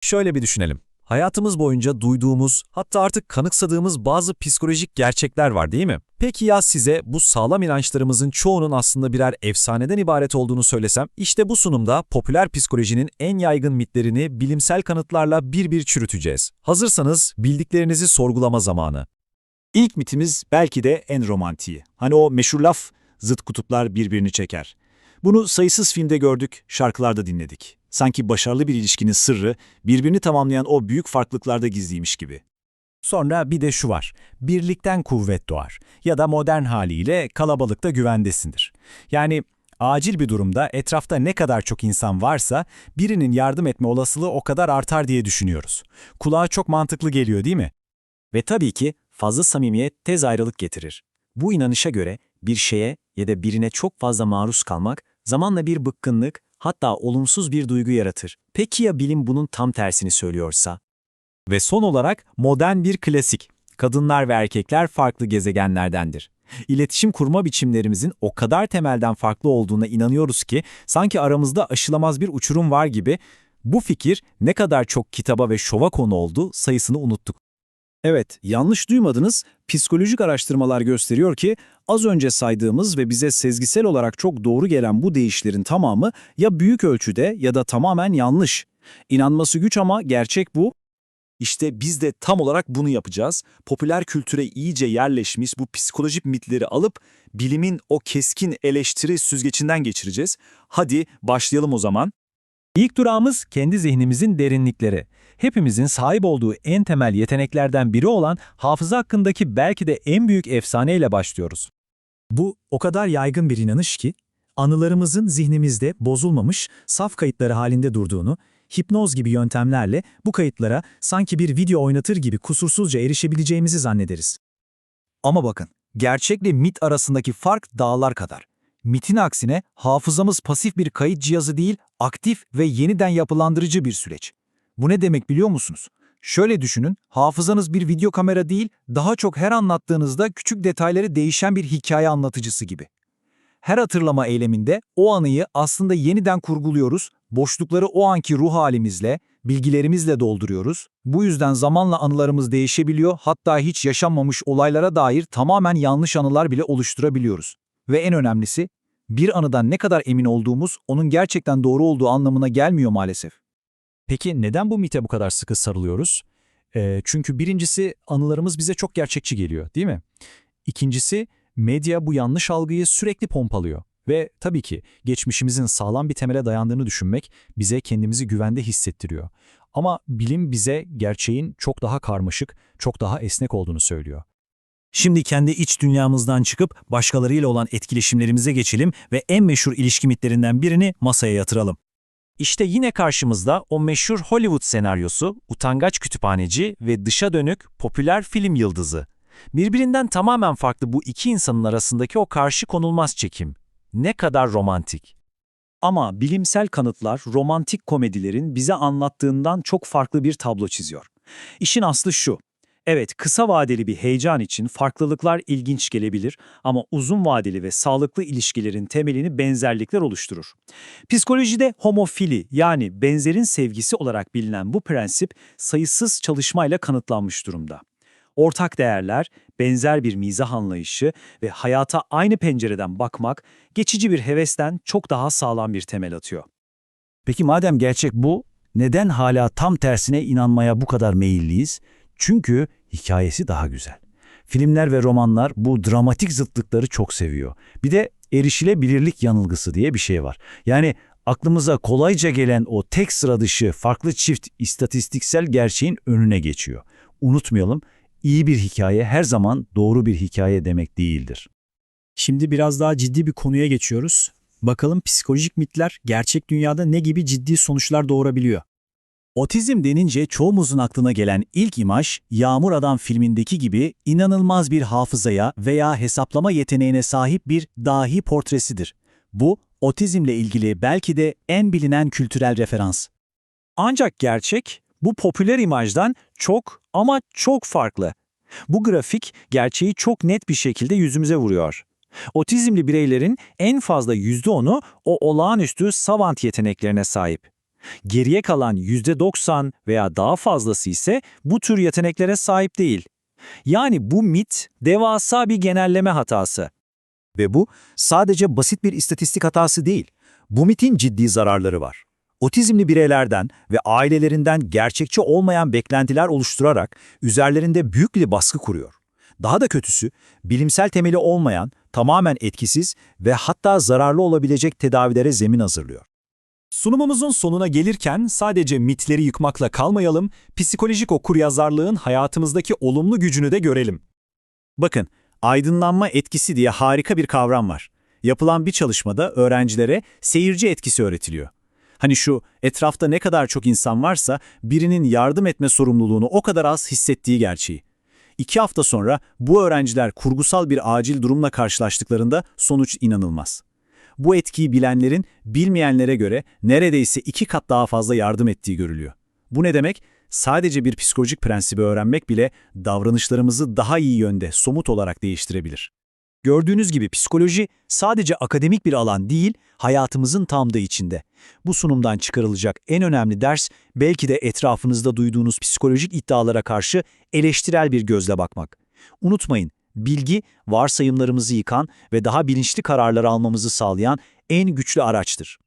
Şöyle bir düşünelim. Hayatımız boyunca duyduğumuz, hatta artık kanıksadığımız bazı psikolojik gerçekler var değil mi? Peki ya size bu sağlam inançlarımızın çoğunun aslında birer efsaneden ibaret olduğunu söylesem, işte bu sunumda popüler psikolojinin en yaygın mitlerini bilimsel kanıtlarla bir bir çürüteceğiz. Hazırsanız bildiklerinizi sorgulama zamanı. İlk mitimiz belki de en romantiği. Hani o meşhur laf, zıt kutuplar birbirini çeker. Bunu sayısız filmde gördük, şarkılarda dinledik. Sanki başarılı bir ilişkinin sırrı, birbirini tamamlayan o büyük farklılıklarda gizliymiş gibi. Sonra bir de şu var, birlikten kuvvet doğar ya da modern haliyle kalabalıkta güvendesindir. Yani acil bir durumda etrafta ne kadar çok insan varsa birinin yardım etme olasılığı o kadar artar diye düşünüyoruz. Kulağa çok mantıklı geliyor değil mi? Ve tabii ki fazla samimiyet tez ayrılık getirir. Bu inanışa göre bir şeye ya da birine çok fazla maruz kalmak zamanla bir bıkkınlık, hatta olumsuz bir duygu yaratır. Peki ya bilim bunun tam tersini söylüyorsa? Ve son olarak modern bir klasik. Kadınlar ve erkekler farklı gezegenlerdendir. İletişim kurma biçimlerimizin o kadar temelden farklı olduğuna inanıyoruz ki sanki aramızda aşılamaz bir uçurum var gibi bu fikir ne kadar çok kitaba ve şova konu oldu sayısını unuttuk. Evet, yanlış duymadınız. Psikolojik araştırmalar gösteriyor ki az önce saydığımız ve bize sezgisel olarak çok doğru gelen bu deyişlerin tamamı ya büyük ölçüde ya da tamamen yanlış. İnanması güç ama gerçek bu. İşte biz de tam olarak bunu yapacağız. Popüler kültüre iyice yerleşmiş bu psikolojik mitleri alıp bilimin o keskin eleştiri süzgecinden geçireceğiz. Hadi başlayalım o zaman. İlk durağımız kendi zihnimizin derinlikleri. Hepimizin sahip olduğu en temel yeteneklerden biri olan hafıza hakkındaki belki de en büyük efsaneyle başlıyoruz. Bu o kadar yaygın bir inanış ki, anılarımızın zihnimizde bozulmamış, saf kayıtları halinde durduğunu, hipnoz gibi yöntemlerle bu kayıtlara sanki bir video oynatır gibi kusursuzca erişebileceğimizi zannederiz. Ama bakın, gerçekle mit arasındaki fark dağlar kadar. Mitin aksine hafızamız pasif bir kayıt cihazı değil, aktif ve yeniden yapılandırıcı bir süreç. Bu ne demek biliyor musunuz? Şöyle düşünün, hafızanız bir video kamera değil, daha çok her anlattığınızda küçük detayları değişen bir hikaye anlatıcısı gibi. Her hatırlama eyleminde o anıyı aslında yeniden kurguluyoruz, boşlukları o anki ruh halimizle, bilgilerimizle dolduruyoruz. Bu yüzden zamanla anılarımız değişebiliyor, hatta hiç yaşanmamış olaylara dair tamamen yanlış anılar bile oluşturabiliyoruz. Ve en önemlisi, bir anıdan ne kadar emin olduğumuz onun gerçekten doğru olduğu anlamına gelmiyor maalesef. Peki neden bu mite bu kadar sıkı sarılıyoruz? Çünkü birincisi anılarımız bize çok gerçekçi geliyor, değil mi? İkincisi medya bu yanlış algıyı sürekli pompalıyor. Ve tabii ki geçmişimizin sağlam bir temele dayandığını düşünmek bize kendimizi güvende hissettiriyor. Ama bilim bize gerçeğin çok daha karmaşık, çok daha esnek olduğunu söylüyor. Şimdi kendi iç dünyamızdan çıkıp başkalarıyla olan etkileşimlerimize geçelim ve en meşhur ilişki mitlerinden birini masaya yatıralım. İşte yine karşımızda o meşhur Hollywood senaryosu, utangaç kütüphaneci ve dışa dönük popüler film yıldızı. Birbirinden tamamen farklı bu iki insanın arasındaki o karşı konulmaz çekim. Ne kadar romantik. Ama bilimsel kanıtlar romantik komedilerin bize anlattığından çok farklı bir tablo çiziyor. İşin aslı şu. Evet, kısa vadeli bir heyecan için farklılıklar ilginç gelebilir ama uzun vadeli ve sağlıklı ilişkilerin temelini benzerlikler oluşturur. Psikolojide homofili yani benzerin sevgisi olarak bilinen bu prensip sayısız çalışmayla kanıtlanmış durumda. Ortak değerler, benzer bir mizah anlayışı ve hayata aynı pencereden bakmak geçici bir hevesten çok daha sağlam bir temel atıyor. Peki madem gerçek bu, neden hala tam tersine inanmaya bu kadar meyilliyiz? Çünkü hikayesi daha güzel. Filmler ve romanlar bu dramatik zıtlıkları çok seviyor. Bir de erişilebilirlik yanılgısı diye bir şey var. Yani aklımıza kolayca gelen o tek sıra dışı farklı çift istatistiksel gerçeğin önüne geçiyor. Unutmayalım, iyi bir hikaye her zaman doğru bir hikaye demek değildir. Şimdi biraz daha ciddi bir konuya geçiyoruz. Bakalım psikolojik mitler gerçek dünyada ne gibi ciddi sonuçlar doğurabiliyor? Otizm denince çoğumuzun aklına gelen ilk imaj, Yağmur Adam filmindeki gibi inanılmaz bir hafızaya veya hesaplama yeteneğine sahip bir dahi portresidir. Bu, otizmle ilgili belki de en bilinen kültürel referans. Ancak gerçek, bu popüler imajdan çok ama çok farklı. Bu grafik gerçeği çok net bir şekilde yüzümüze vuruyor. Otizmli bireylerin en fazla %10'u o olağanüstü savant yeteneklerine sahip. Geriye kalan %90 veya daha fazlası ise bu tür yeteneklere sahip değil. Yani bu mit devasa bir genelleme hatası. Ve bu sadece basit bir istatistik hatası değil. Bu mitin ciddi zararları var. Otizmli bireylerden ve ailelerinden gerçekçi olmayan beklentiler oluşturarak üzerlerinde büyük bir baskı kuruyor. Daha da kötüsü, bilimsel temeli olmayan, tamamen etkisiz ve hatta zararlı olabilecek tedavilere zemin hazırlıyor. Sunumumuzun sonuna gelirken sadece mitleri yıkmakla kalmayalım, psikolojik okuryazarlığın hayatımızdaki olumlu gücünü de görelim. Bakın, aydınlanma etkisi diye harika bir kavram var. Yapılan bir çalışmada öğrencilere seyirci etkisi öğretiliyor. Hani şu, etrafta ne kadar çok insan varsa birinin yardım etme sorumluluğunu o kadar az hissettiği gerçeği. 2 hafta sonra bu öğrenciler kurgusal bir acil durumla karşılaştıklarında sonuç inanılmaz. Bu etkiyi bilenlerin bilmeyenlere göre neredeyse 2 kat daha fazla yardım ettiği görülüyor. Bu ne demek? Sadece bir psikolojik prensibi öğrenmek bile davranışlarımızı daha iyi yönde somut olarak değiştirebilir. Gördüğünüz gibi psikoloji sadece akademik bir alan değil, hayatımızın tam da içinde. Bu sunumdan çıkarılacak en önemli ders belki de etrafınızda duyduğunuz psikolojik iddialara karşı eleştirel bir gözle bakmak. Unutmayın, bilgi varsayımlarımızı yıkan ve daha bilinçli kararlar almamızı sağlayan en güçlü araçtır.